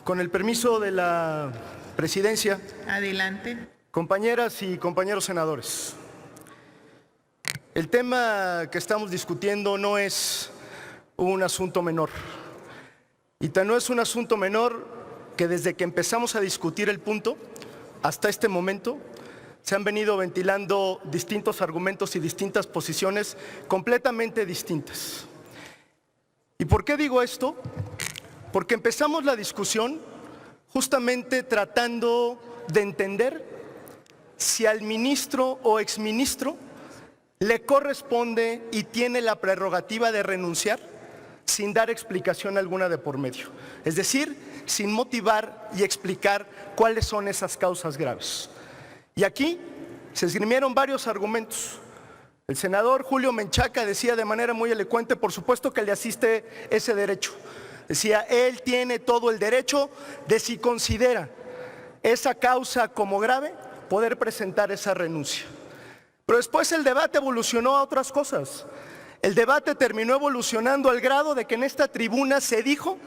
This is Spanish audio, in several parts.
Con el permiso de la presidencia. Adelante. Compañeras y compañeros senadores, el tema que estamos discutiendo no es un asunto menor. Y tan no es un asunto menor que desde que empezamos a discutir el punto hasta este momento se han venido ventilando distintos argumentos y distintas posiciones completamente distintas. ¿Y por qué digo esto? Porque empezamos la discusión justamente tratando de entender si al ministro o exministro le corresponde y tiene la prerrogativa de renunciar sin dar explicación alguna de por medio. Es decir, sin motivar y explicar cuáles son esas causas graves. Y aquí se esgrimieron varios argumentos. El senador Julio Menchaca decía de manera muy elocuente, por supuesto que le asiste ese derecho. Decía, él tiene todo el derecho de, si considera esa causa como grave, poder presentar esa renuncia. Pero después el debate evolucionó a otras cosas. El debate terminó evolucionando al grado de que en esta tribuna se dijo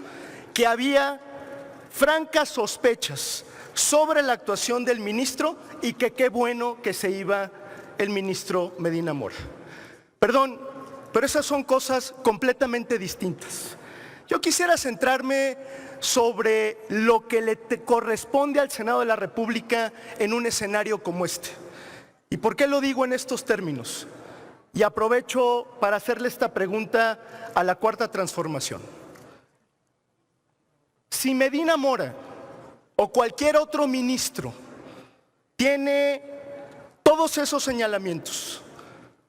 que había francas sospechas sobre la actuación del ministro y que qué bueno que se iba el ministro Medina Mora. Perdón, pero esas son cosas completamente distintas. Yo quisiera centrarme sobre lo que le corresponde al Senado de la República en un escenario como este. ¿Y por qué lo digo en estos términos? Y aprovecho para hacerle esta pregunta a la Cuarta Transformación. Si Medina Mora o cualquier otro ministro tiene todos esos señalamientos,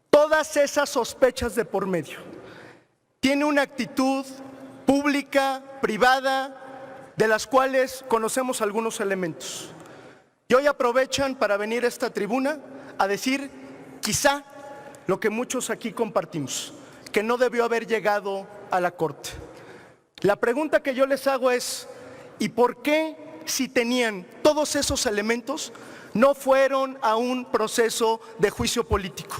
todas esas sospechas de por medio, tiene una actitud pública, privada, de las cuales conocemos algunos elementos, y hoy aprovechan para venir a esta tribuna a decir quizá lo que muchos aquí compartimos, que no debió haber llegado a la Corte. La pregunta que yo les hago es, ¿y por qué, si tenían todos esos elementos, no fueron a un proceso de juicio político?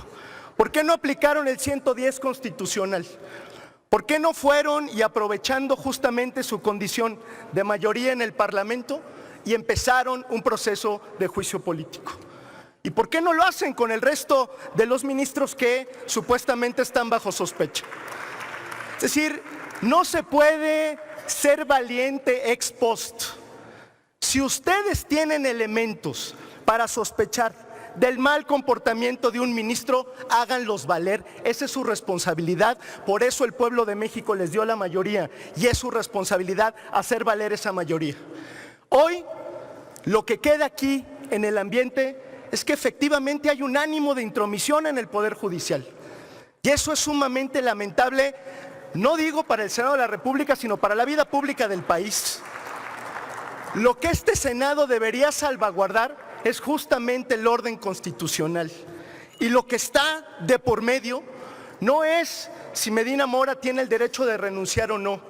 ¿Por qué no aplicaron el 110 constitucional? ¿Por qué no fueron y aprovechando justamente su condición de mayoría en el Parlamento y empezaron un proceso de juicio político? ¿Y por qué no lo hacen con el resto de los ministros que supuestamente están bajo sospecha? Es decir, no se puede ser valiente ex post. Si ustedes tienen elementos para sospechar del mal comportamiento de un ministro, háganlos valer. Esa es su responsabilidad. Por eso el pueblo de México les dio la mayoría y es su responsabilidad hacer valer esa mayoría. Hoy, lo que queda aquí en el ambiente es que efectivamente hay un ánimo de intromisión en el Poder Judicial. Y eso es sumamente lamentable, no digo para el Senado de la República, sino para la vida pública del país. Lo que este Senado debería salvaguardar es justamente el orden constitucional. Y lo que está de por medio no es si Medina Mora tiene el derecho de renunciar o no.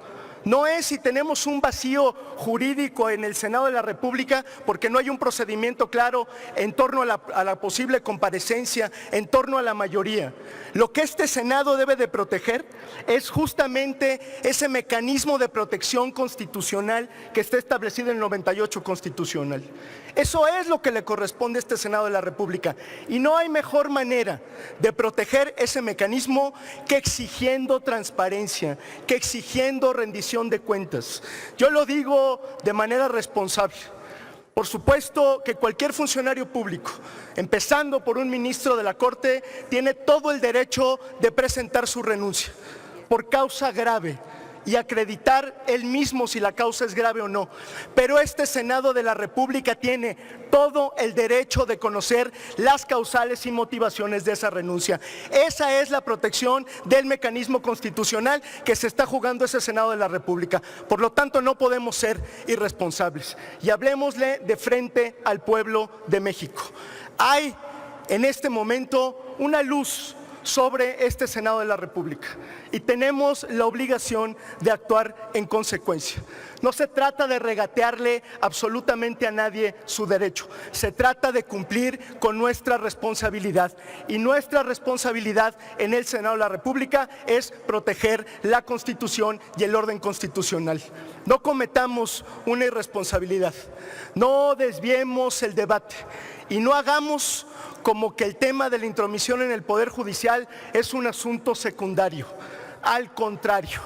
No es si tenemos un vacío jurídico en el Senado de la República porque no hay un procedimiento claro en torno a la posible comparecencia, en torno a la mayoría. Lo que este Senado debe de proteger es justamente ese mecanismo de protección constitucional que está establecido en el 98 constitucional. Eso es lo que le corresponde a este Senado de la República. Y no hay mejor manera de proteger ese mecanismo que exigiendo transparencia, que exigiendo rendición de cuentas. Yo lo digo de manera responsable. Por supuesto que cualquier funcionario público, empezando por un ministro de la Corte, tiene todo el derecho de presentar su renuncia por causa grave y acreditar él mismo si la causa es grave o no. Pero este Senado de la República tiene todo el derecho de conocer las causales y motivaciones de esa renuncia. Esa es la protección del mecanismo constitucional que se está jugando ese Senado de la República. Por lo tanto, no podemos ser irresponsables. Y hablemosle de frente al pueblo de México. Hay en este momento una luz sobre este Senado de la República y tenemos la obligación de actuar en consecuencia. No se trata de regatearle absolutamente a nadie su derecho, se trata de cumplir con nuestra responsabilidad y nuestra responsabilidad en el Senado de la República es proteger la Constitución y el orden constitucional. No cometamos una irresponsabilidad, no desviemos el debate y no hagamos como que el tema de la intromisión en el Poder Judicial es un asunto secundario. Al contrario,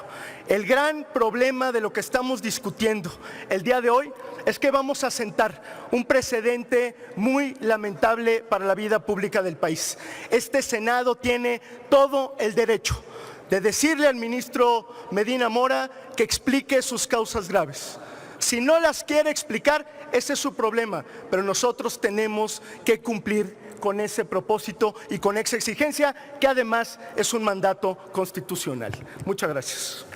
el gran problema de lo que estamos discutiendo el día de hoy es que vamos a sentar un precedente muy lamentable para la vida pública del país. Este Senado tiene todo el derecho de decirle al ministro Medina Mora que explique sus causas graves. Si no las quiere explicar, ese es su problema, pero nosotros tenemos que cumplir con ese propósito y con esa exigencia, que además es un mandato constitucional. Muchas gracias.